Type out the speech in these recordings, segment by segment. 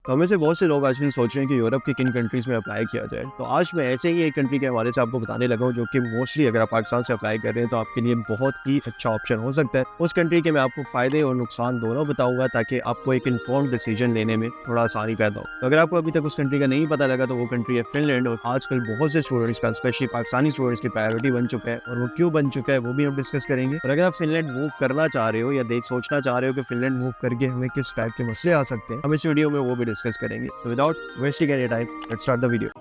तो हमें से बहुत से लोग आजकल सोच रहे हैं कि यूरोप की किन कंट्रीज़ में अप्लाई किया जाए। तो आज मैं ऐसे ही एक कंट्री के हवाले से आपको बताने लगा हूँ, जो कि मोस्टली अगर आप पाकिस्तान से अप्लाई कर रहे हैं तो आपके लिए बहुत ही अच्छा ऑप्शन हो सकता है। उस कंट्री के मैं आपको फ़ायदे और नुकसान दोनों बताऊँगा, ताकि आपको एक इन्फॉर्म्ड डिसीजन लेने में थोड़ा आसानी पैदा हो। तो अगर आपको अभी तक उस कंट्री का नहीं पता लगा, तो वो कंट्री है फ़िनलैंड। और आजकल बहुत से स्टूडेंट्स का, स्पेशली पाकिस्तानी स्टूडेंट्स की प्रायोरिटी बन चुका है, और वो क्यों बन चुका है वो भी हम डिस्कस करेंगे। और अगर आप फ़िनलैंड मूव करना चाह रहे हो या सोचना चाह रहे हो कि फ़िनलैंड मूव करके हमें किस टाइप के मसले आ सकते हैं, हम इस वीडियो में वो भी डिस्कस करेंगे। तो without wasting any time, let's start the video.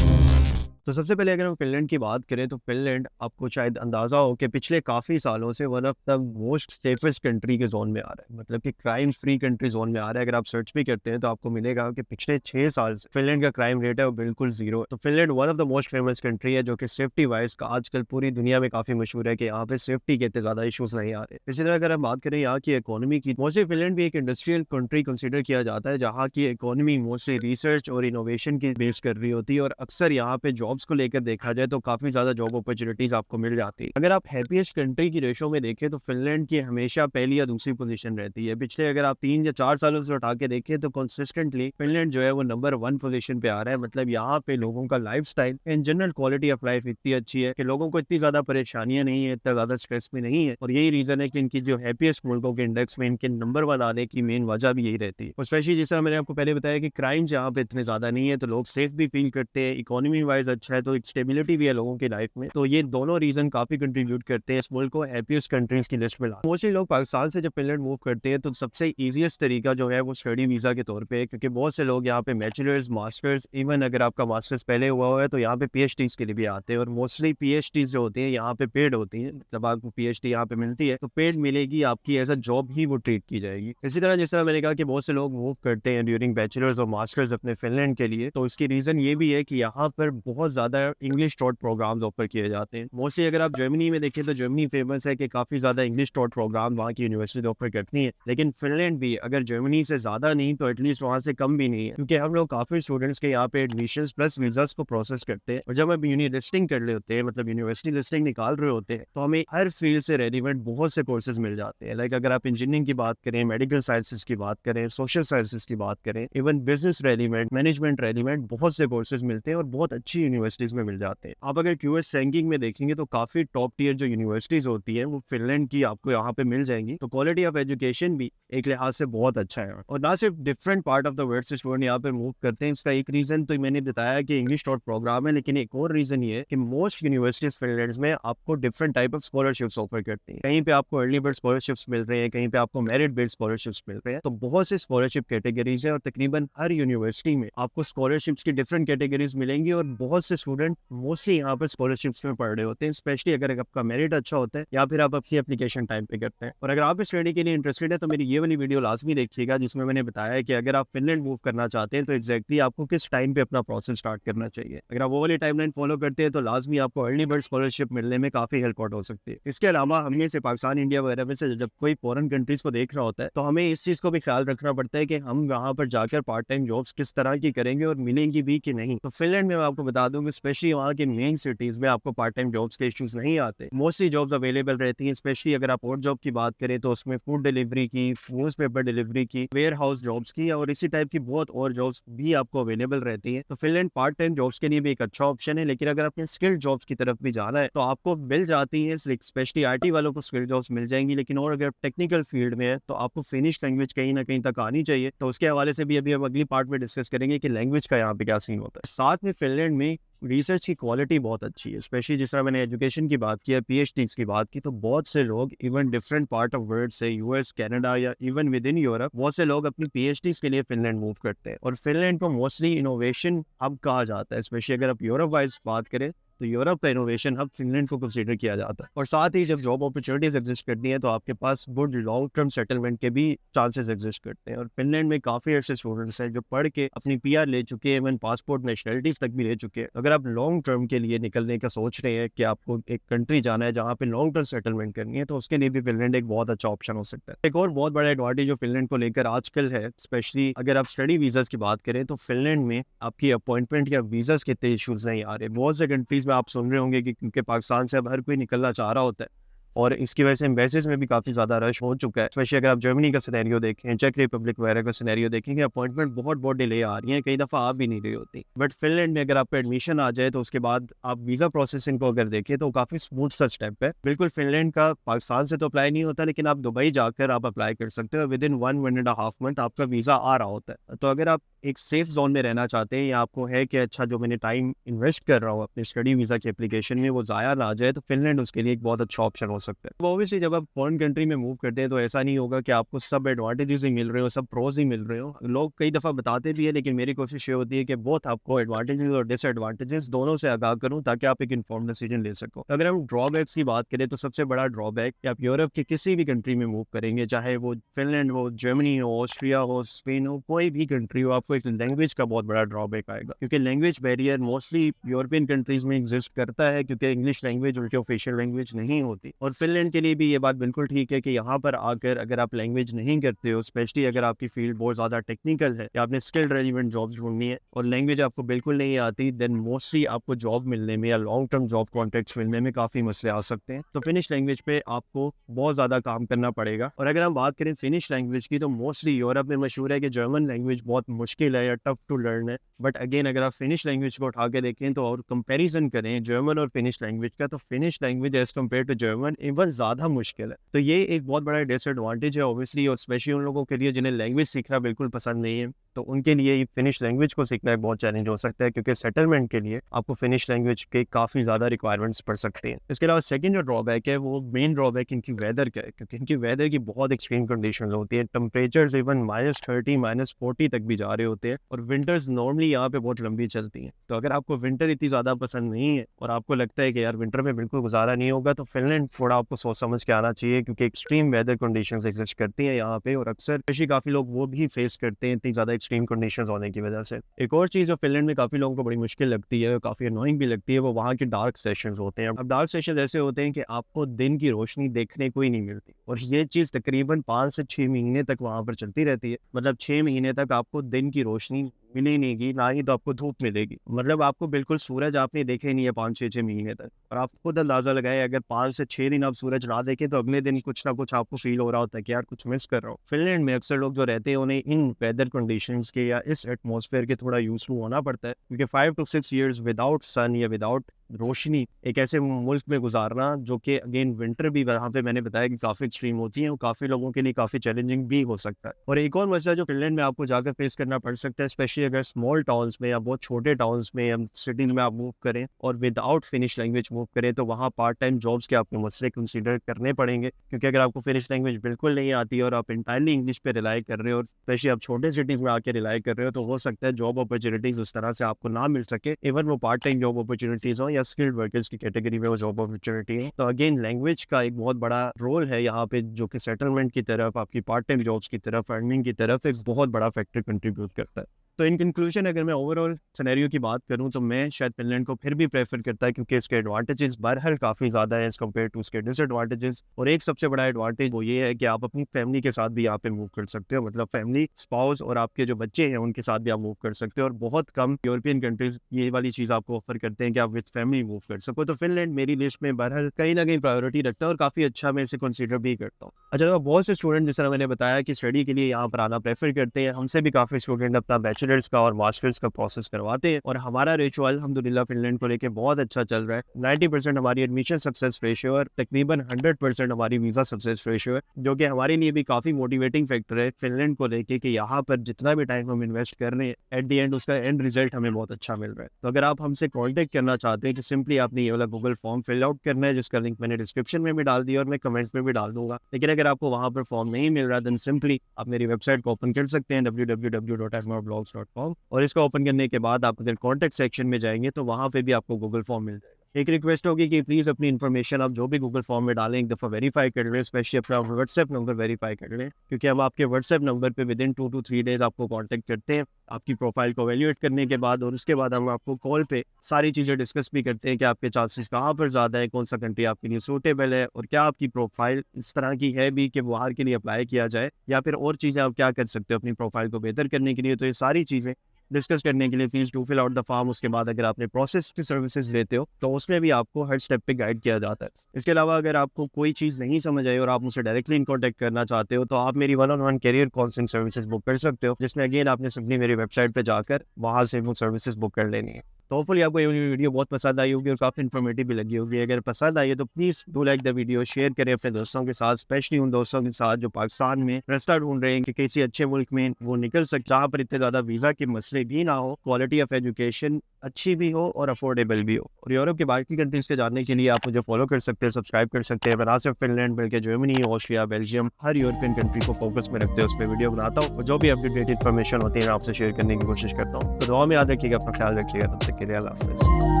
तो सबसे पहले अगर हम फ़िनलैंड की बात करें, तो फ़िनलैंड आपको शायद अंदाज़ा हो कि पिछले काफ़ी सालों से one of the most safest country के ज़ोन में आ रहा है, मतलब कि क्राइम फ्री कंट्री ज़ोन में आ रहा है। अगर आप सर्च भी करते हैं तो आपको मिलेगा कि पिछले 6 साल से फ़िनलैंड का क्राइम रेट है वो बिल्कुल ज़ीरो है। तो Finland one of the most famous country है, जो कि सेफ्टी वाइज़ का आजकल पूरी दुनिया में काफ़ी मशहूर है कि यहाँ पे सेफ्टी के इतने ज़्यादा इश्यूज़ नहीं आ रहे। इसी तरह अगर हम बात करें यहाँ की इकोनॉमी की, मोस्टली फ़िनलैंड भी एक इंडस्ट्रियल कंट्री कंसिडर किया जाता है, जहाँ की इकोनॉमी मोस्टली रिसर्च और इनोवेशन की बेस कर रही होती है। और अक्सर यहाँ पे जॉब्स को लेकर देखा जाए तो काफी ज्यादा जॉब अपॉर्चुनिटीज आपको मिल जाती है। अगर आप हैप्पीएस्ट कंट्री की रेशो में देखें तो फिनलैंड की हमेशा पहली या दूसरी पोजीशन रहती है। पिछले अगर आप 3 या 4 सालों से उठा के देखें तो कंसिस्टेंटली फिनलैंड जो है वो नंबर 1 पोजीशन पे आ रहा है। मतलब यहाँ पे लोगों का lifestyle and general quality of life इतनी अच्छी है कि लोगों को इतनी ज्यादा परेशानियां नहीं है, इतना ज्यादा स्ट्रेस भी नहीं है। और यही रीजन है कि इनकी जो हैप्पीएस्ट मुल्कों के इंडेक्स में इनके नंबर 1 आने की मेन वजह भी यही रहती है। और स्पेशली जिस तरह मैंने आपको पहले बताया कि क्राइम्स यहाँ पे इतने ज्यादा नहीं है, तो लोग सेफ भी फील करते हैं, इकोनॉमी वाइज अच्छा है, तो एक स्टेबिलिटी भी है लोगों की लाइफ में। तो ये दोनों रीजन काफी कंट्रीब्यूट करते हैं इस मुल्क को हैप्पीएस्ट कंट्रीज की लिस्ट में लाने। मोस्टली लोग पाकिस्तान से जब फिनलैंड मूव करते हैं तो सबसे इजीएस्ट तरीका जो है वो स्टडी वीजा के तौर पे है, क्योंकि बहुत से लोग यहाँ पे बैचलर्स, मास्टर्स, इवन अगर आपका मास्टर्स पहले हुआ है तो यहाँ पे पीएचडीज के लिए भी आते हैं। और मोस्टली पीएचडीज जो होती है यहाँ पे पेड होती है, मतलब आपको पीएचडी यहाँ पे मिलती है तो पेड मिलेगी, आपकी एज अ जॉब ही वो ट्रीट की जाएगी। इसी तरह जिस तरह मैंने कहा कि बहुत से लोग मूव करते हैं ड्यूरिंग बैचलर्स और मास्टर्स अपने फिनलैंड के लिए, तो इसकी रीजन ये भी है कि यहाँ पर बहुत ज्यादा इंग्लिश टॉट प्रोग्राम्स ऑफर किए जाते हैं। मोस्टली अगर आप जर्मनी में देखें तो जर्मनी फेमस है कि काफी ज्यादा इंग्लिश टॉट प्रोग्राम वहाँ की यूनिवर्सिटी ऑफर करती है। लेकिन फिनलैंड भी अगर जर्मनी से ज्यादा नहीं तो एटलीस्ट वहाँ से कम भी नहीं है, क्योंकि हम लोग काफी स्टूडेंट्स के यहाँ पे एडमिशन प्लस वीजास को प्रोसेस करते हैं। और जब हम यूनि लिस्टिंग कर रहे होते हैं, मतलब यूनिवर्सिटी लिस्टिंग निकाल रहे होते हैं, तो हमें हर फील्ड से रेलिवेंट बहुत से कोर्सेज मिल जाते हैं। लाइक अगर आप इंजीनियरिंग की बात करें, मेडिकल साइंसेज की बात करें, सोशल साइंसेज की बात करें, even business relevant, management relevant, बहुत से कोर्सेज मिलते हैं और बहुत अच्छी यूनिवर्सिटीज में मिल जाते हैं। आप अगर क्यूएस रैंकिंग में देखेंगे तो काफी टॉप टीयर जो यूनिवर्सिटीज होती है वो फिनलैंड की आपको यहाँ पे मिल जाएंगी। तो क्वालिटी ऑफ एजुकेशन भी एक लिहाज से बहुत अच्छा है। और ना सिर्फ different part of the world से स्टूडेंट यहाँ पे मूव करते हैं, इसका एक रीजन तो मैंने बताया कि इंग्लिश टॉट प्रोग्राम है, लेकिन एक और रीजन ये है कि मोस्ट यूनिवर्सिटीज फिनलैंड में आपको different type of scholarships offer करती है। कहीं पे आपको अर्ली बर्ड स्कॉलरशिप्स मिल रहे हैं, कहीं पे आपको मेरिट बेस्ड स्कॉलरशिप्स मिल रहे हैं। तो बहुत से स्कॉलरशिप कैटेगरीज है और तकरीबन हर यूनिवर्सिटी में आपको स्कॉलरशिप्स की डिफरेंट कैटेगरीज मिलेंगी। और बहुत से स्टूडेंट मोस्टली यहाँ पर स्कॉलरशिप्स में पढ़ रहे होते हैं, स्पेशली अगर आपका मेरिट अच्छा होता है या फिर आप आपकी एप्लीकेशन टाइम पे करते हैं। और अगर आप इस स्टडी के लिए इंटरेस्टेड है तो मेरी ये वाली वीडियो लाजमी देखिएगा, जिसमें मैंने बताया है कि अगर आप फिनलैंड मूव करना चाहते हैं तो एग्जैक्टली आपको किस टाइम पे अपना प्रोसेस स्टार्ट करना चाहिए। अगर आप वो वाली टाइमलाइन फॉलो करते हैं तो लाजमी आपको अर्ली बर्ड स्कॉलरशिप मिलने में काफी हेल्प आउट हो सकती है। इसके अलावा हमें से पाकिस्तान, इंडिया वगैरह में से जब कोई फॉरेन कंट्रीज को देख रहा होता है तो हमें इस चीज को भी ख्याल रखना पड़ता है कि हम वहाँ पर जाकर पार्ट टाइम जॉब्स किस तरह की करेंगे और मिलेंगी भी कि नहीं। तो फिनलैंड में मैं आपको बता दूं कि स्पेशली वहाँ के मेन सिटीज में आपको पार्ट टाइम जॉब्स के इश्यूज नहीं आते। मोस्टली जॉब्स अवेलेबल रहती हैं। स्पेशली अगर आप और जॉब की बात करें तो उसमें फूड डिलीवरी की, न्यूज़ पेपर डिलीवरी की, वेयर हाउस जॉब्स की और इसी टाइप की बहुत और जॉब्स भी आपको अवेलेबल रहती है। तो फिनलैंड पार्ट टाइम जॉब्स के लिए भी एक अच्छा ऑप्शन है। लेकिन अगर आपने स्किल्ड जॉब्स की तरफ भी जाना है तो आपको मिल जाती है, स्पेशली आईटी वालों को स्किल्ड जॉब्स मिल जाएंगी। लेकिन और अगर टेक्निकल फील्ड में है तो आपको फिनिश लैंग्वेज कहीं ना कहीं तक आनी चाहिए। तो उसके हवाले से भी अभी हम अगली पार्ट में डिस्कस करेंगे कि लैंग्वेज का यहाँ पे क्या सीन होता है। साथ में फिनलैंड में रिसर्च की क्वालिटी बहुत अच्छी है। स्पेशली जिस तरह मैंने एजुकेशन की बात की है, पीएचडीज की बात की, तो बहुत से लोग even different part of world से, यूएस, कनाडा या इवन विद इन यूरोप, बहुत से लोग अपनी पीएचडीज के लिए फिनलैंड मूव करते हैं। और फिनलैंड को मोस्टली इनोवेशन हब कहा जाता है। स्पेशली अगर आप यूरोप वाइज बात करें तो यूरोप का इनोवेशन हब फिनलैंड को कंसीडर किया जाता है। और साथ ही जब जॉब अपॉर्चुनिटीज एग्जिस्ट करती हैं तो आपके पास गुड लॉन्ग टर्म सेटलमेंट के भी चांसेस एग्जिस्ट करते हैं। और फिनलैंड में काफी ऐसे स्टूडेंट्स हैं जो पढ़ के अपनी पीआर ले चुके हैं, इवन पासपोर्ट नेशनलिटीज तक भी ले चुके हैं। अगर आप लॉन्ग टर्म के लिए निकलने का सोच रहे हैं कि आपको एक कंट्री जाना है जहाँ पे लॉन्ग टर्म सेटलमेंट करनी है, तो उसके लिए भी फिनलैंड एक बहुत अच्छा ऑप्शन हो सकता है। एक और बहुत बड़ा एडवांटेज जो फिनलैंड को लेकर आजकल है, स्पेशली अगर आप स्टडी वीजास की बात करें तो फिनलैंड में आपकी अपॉइंटमेंट या वीजास के इतने इश्यूज नहीं आ रहे। बहुत से कंट्रीज में में आप सुन रहे होंगे कि क्योंकि पाकिस्तान से अब हर कोई निकलना चाह रहा होता है और इसकी वजह से एम्बेसीज में भी काफ़ी ज़्यादा रश हो चुका है। स्पेशली अगर आप जर्मनी का सिनेरियो देखें, चेक रिपब्लिक वगैरह का सिनेरियो देखेंगे, अपॉइंटमेंट बहुत बहुत डिले आ रही हैं, कई दफ़ा आ भी नहीं रही होती। बट फिनलैंड में अगर आपका एडमिशन आ जाए तो उसके बाद आप वीज़ा प्रोसेसिंग को अगर देखें तो काफ़ी स्मूथ सा स्टेप है। बिल्कुल फिनलैंड का पाकिस्तान से तो अप्लाई नहीं होता, लेकिन आप दुबई जाकर आप अप्लाई कर सकते हो। विद इन 1.5 मंथ आपका वीज़ा आ रहा होता है। तो अगर आप एक सेफ जोन में रहना चाहते हैं या आपको है कि अच्छा जो मैंने टाइम इन्वेस्ट कर रहा हूँ अपने स्टडी वीज़ा की एप्लीकेशन में वो ज़ाया ना जाए, तो फिनलैंड उसके लिए एक बहुत अच्छा ऑप्शन हो सकता है। तो ऑब्वियसली जब आप फॉरेन कंट्री में मूव करते हैं तो ऐसा नहीं होगा कि आपको सब एडवांटेजेस ही मिल रहे हो, सब प्रोज ही मिल रहे हो। लोग कई दफ़ा बताते भी है, लेकिन मेरी कोशिश ये होती है कि बहुत आपको एडवांटेजेस और डिसएडवांटेजेस दोनों से आगाह करूँ ताकि आप एक इन्फॉर्म डिसीजन ले सको। अगर हम ड्रॉबैक्स की बात करें तो सबसे बड़ा ड्रॉबैक कि आप यूरोप के किसी भी कंट्री में मूव करेंगे, चाहे वो फिनलैंड हो, जर्मनी हो, ऑस्ट्रिया हो, स्पेन हो, कोई भी कंट्री हो, आपको एक लैंग्वेज का बहुत बड़ा ड्रॉबैक आएगा, क्योंकि language barrier mostly European countries में एग्जिस्ट करता है, क्योंकि इंग्लिश लैंग्वेज उनकी ऑफिशियल लैंग्वेज नहीं होती। और फिनलैंड के लिए भी ये बात बिल्कुल ठीक है कि यहाँ पर आकर अगर आप लैंग्वेज नहीं करते हो, स्पेशली अगर आपकी फील्ड बहुत ज़्यादा टेक्निकल है या आपने स्किल्ड रेलिवेंट जॉब्स ढूंढनी है और लैंग्वेज आपको बिल्कुल नहीं आती, देन मोस्टली आपको जॉब मिलने में या लॉन्ग टर्म जॉब कॉन्ट्रैक्ट्स मिलने में काफ़ी मसले आ सकते हैं। तो फिनिश लैंग्वेज पे आपको बहुत ज़्यादा काम करना पड़ेगा। और अगर हम बात करें फिनिश लैंग्वेज की, तो मोस्टली यूरोप में मशहूर है कि जर्मन लैंग्वेज बहुत मुश्किल है या टफ टू लर्न है। बट अगेन अगर आप फिनिश लैंग्वेज को उठा के देखें तो और कंपैरिजन करें जर्मन और फिनिश लैंग्वेज का, तो Finnish language as compare to German even ज़्यादा मुश्किल है। तो ये एक बहुत बड़ा डिसएडवांटेज है ऑब्वियसली, और स्पेशली उन लोगों के लिए जिन्हें लैंग्वेज सीखना बिल्कुल पसंद नहीं है, तो उनके लिए फिनिश लैंग्वेज को सीखना एक बहुत चैलेंज हो सकता है, क्योंकि सेटलमेंट के लिए आपको फिनिश लैंग्वेज के काफ़ी ज़्यादा रिक्वायरमेंट्स पड़ सकती हैं। इसके अलावा सेकंड जो ड्रॉबैक है वो मेन ड्रॉबैक इनकी वेदर का है, क्योंकि इनकी वेदर की बहुत एक्सट्रीम कंडीशन होती है। टेम्परेचर्स इवन -30 -40 तक भी जा रहे होते हैं, और विंटर्स नॉर्मली यहाँ पे बहुत लंबी चलती हैं। तो अगर आपको विंटर इतनी ज़्यादा पसंद नहीं है और आपको लगता है कि यार विंटर में बिल्कुल गुजारा नहीं होगा, तो फिनलैंड थोड़ा आपको सोच समझ के आना चाहिए, क्योंकि एक्सट्रीम वेदर कंडीशंस एग्जिस्ट करती हैं यहाँ पे, और अक्सर ऐसी काफ़ी लोग वो भी फेस करते हैं इतनी ज़्यादा एक्सट्रीम कंडीशंस होने की वजह से। एक और चीज़ जो फिनलैंड में काफ़ी लोगों को बड़ी मुश्किल लगती है, काफ़ी अनोइंग भी लगती है, वो वहाँ के डार्क सेशंस होते हैं। अब डार्क सेशन ऐसे होते हैं कि आपको दिन की रोशनी देखने को ही नहीं मिलती, और ये चीज़ तकरीबन 5 से 6 महीने तक वहाँ पर चलती रहती है। मतलब 6 महीने तक आपको दिन की रोशनी मिलेगी, ना ही तो आपको धूप मिलेगी। मतलब आपको बिल्कुल सूरज आपने देखे ही नहीं है 5-6 महीने तक। और आप खुद अंदाज़ा लगाएं, अगर 5 से 6 दिन आप सूरज ना देखें तो अगले दिन कुछ ना कुछ आपको फील हो रहा होता है कि यार कुछ मिस कर रहा हूँ। फिनलैंड में अक्सर लोग जो रहते हैं उन्हें इन वेदर कंडीशंस के या इस एटमॉस्फेयर के थोड़ा यूज टू होना पड़ता है, क्योंकि 5 to 6 ईयर्स विदाउट सन या विदाउट रोशनी एक ऐसे मुल्क में गुजारना जो कि अगेन विंटर भी वहाँ पे मैंने बताया कि काफ़ी एक्सट्रीम होती है, और काफ़ी लोगों के लिए काफ़ी चैलेंजिंग भी हो सकता है। और एक और मसला जो फिनलैंड में आपको जाकर फेस करना पड़ सकता है, स्पेशली अगर स्मॉल टाउन्स में या बहुत छोटे टाउन्स में या सिटीज में आप मूव करें और विदाउट फिनिश लैंग्वेज मूव करें, तो वहाँ पार्ट टाइम जॉब्स के आपको मसले कंसीडर करने पड़ेंगे, क्योंकि अगर आपको फिनिश लैंग्वेज बिल्कुल नहीं आती और आप इंटायरली इंग्लिश पे रिलाई कर रहे हो, और स्पेशली आप छोटे सिटीज में आके रिलाई कर रहे हो, तो हो सकता है जॉब अपॉर्चुनिटीज उस तरह से आपको ना मिल सके, इवन वो पार्ट टाइम जॉब अपॉर्चुनिटीज हो या स्किल्ड वर्कर्स की कैटेगरी में वो जॉब अपॉर्चुनिटी है। तो अगेन लैंग्वेज का एक बहुत बड़ा रोल है यहाँ पे, जो कि सेटलमेंट की तरफ, आपकी पार्ट टाइम जॉब्स की तरफ, अर्निंग की तरफ एक बहुत बड़ा फैक्टर कंट्रीब्यूट करता है। तो इन कंक्लूजन अगर मैं ओवरऑल सिनेरियो की बात करूं तो मैं शायद फिनलैंड को फिर भी प्रेफर करता है, क्योंकि इसके एडवांटेजेस बहरहाल काफ़ी ज़्यादा है एज कम्पेयर टू उसके डिसएडवांटेजेस। और एक सबसे बड़ा एडवांटेज वो ये है कि आप अपनी फैमिली के साथ भी यहाँ पे मूव कर सकते हो, मतलब फैमिली, स्पाउस और आपके जो बच्चे हैं उनके साथ भी आप मूव कर सकते हो। और बहुत कम यूरोपियन कंट्रीज ये वाली चीज़ आपको ऑफर करते हैं कि आप विद फैमिली मूव कर सको। तो फिनलैंड मेरी लिस्ट में बहरहाल कहीं ना कहीं प्रायोरिटी रखता है और काफ़ी अच्छा मैं इसे कंसिडर भी करता हूँ। अच्छा, तो बहुत से स्टूडेंट जिस तरह मैंने बताया कि स्टडी के लिए यहाँ पर आना प्रेफर करते हैं, हमसे भी काफ़ी स्टूडेंट अपना बैचलर्स का और मास्टर्स का प्रोसेस करवाते हैं, और हमारा रेशो अल्हम्दुलिल्लाह फिनलैंड को लेके बहुत अच्छा चल रहा है। 90% हमारी एडमिशन सक्सेस रेशियो है, तकरीबन 100% हमारी वीज़ा सक्सेस रेशियो है, जो कि हमारे लिए भी काफ़ी मोटिवेटिंग फैक्टर है फिनलैंड को लेके कि यहाँ पर जितना भी टाइम हम इन्वेस्ट कर रहे हैं, एट द एंड उसका एंड रिजल्ट हमें बहुत अच्छा मिल रहा है। तो अगर आप हमसे कॉन्टैक्ट करना चाहते हैं तो सिंपली आपने ये वाला गूगल फॉर्म फिल आउट करना है, जिसका लिंक मैंने डिस्क्रिप्शन में भी डाल दिया और मैं कमेंट्स में भी डाल दूंगा। लेकिन अगर आपको वहाँ पर फॉर्म नहीं मिल रहा, देन सिंपली आप मेरी वेबसाइट को ओपन कर सकते हैं www.fmrblogs.com, और इसको ओपन करने के बाद आप अगर कॉन्टैक्ट सेक्शन में जाएंगे तो वहाँ पे भी आपको गूगल फॉर्म मिल जाएगा। एक रिक्वेस्ट होगी कि प्लीज़ अपनी इन्फॉर्मेशन आप जो भी गूगल फॉर्म में डालें एक दफ़ा वेरीफाई कर लें, स्पेशली अपना व्हाट्सएप नंबर वेरीफाई कर लें, क्योंकि हम आपके व्हाट्सएप नंबर पे विद इन 2 to 3 डेज़ आपको कांटेक्ट करते हैं आपकी प्रोफाइल को वैल्यूएट करने के बाद, और उसके बाद हम आपको कॉल पे सारी चीज़ें डिस्कस भी करते हैं कि आपके चांसेस कहाँ पर ज़्यादा है, कौन सा कंट्री आपके लिए सूटेबल है, और क्या आपकी प्रोफाइल इस तरह की है भी कि बाहर के लिए अप्लाई किया जाए, या फिर और चीज़ें आप क्या कर सकते हो अपनी प्रोफाइल को बेहतर करने के लिए। तो ये सारी चीज़ें डिस्कस करने के लिए, fees to fill out the form. उसके बाद अगर आपने प्रोसेस की सर्विसेज लेते हो तो उसमें भी आपको हर स्टेप पे गाइड किया जाता है। इसके अलावा अगर आपको कोई चीज़ नहीं समझ आई और आप मुझसे डायरेक्टली इन कॉन्टैक्ट करना चाहते हो तो आप मेरी 1-on-1 career counselling services book कर सकते हो, जिसमें अगेन आपने सिंपली मेरी वेबसाइट पे जाकर वहाँ से वो सर्विसेज बुक कर लेनी है। तो होपफुली आपको ये वीडियो बहुत पसंद आई होगी और काफ़ी इन्फॉर्मेटिव भी लगी होगी। अगर पसंद आई है तो please do like the video, share करें अपने दोस्तों के साथ, स्पेशली उन दोस्तों के साथ जो पाकिस्तान में रास्ता ढूंढ रहे हैं कि किसी अच्छे मुल्क में वो निकल सके जहाँ पर इतने ज़्यादा वीज़ा के मसले भी ना हो, क्वालिटी ऑफ एजुकेशन अच्छी भी हो और अफोर्डेबल भी हो। और यूरोप के बाकी कंट्रीज़ के जानने के लिए आप मुझे फॉलो कर सकते हैं, सब्सक्राइब कर सकते हैं। मैं ना सिर्फ फिनलैंड बल्कि जर्मनी, ऑस्ट्रिया, बेल्जियम, हर यूरोपियन कंट्री को फोकस में रखते हैं उस पर वीडियो बनाता हूँ। जो भी अपडेटेड इन्फॉर्मेशन होती है मैं आपसे शेयर करने की कोशिश करता हूँ। तो दुआ में याद रखिएगा, अपना ख्याल रखिएगा। तब तक के लिए अल्लाह हाफ़िज़।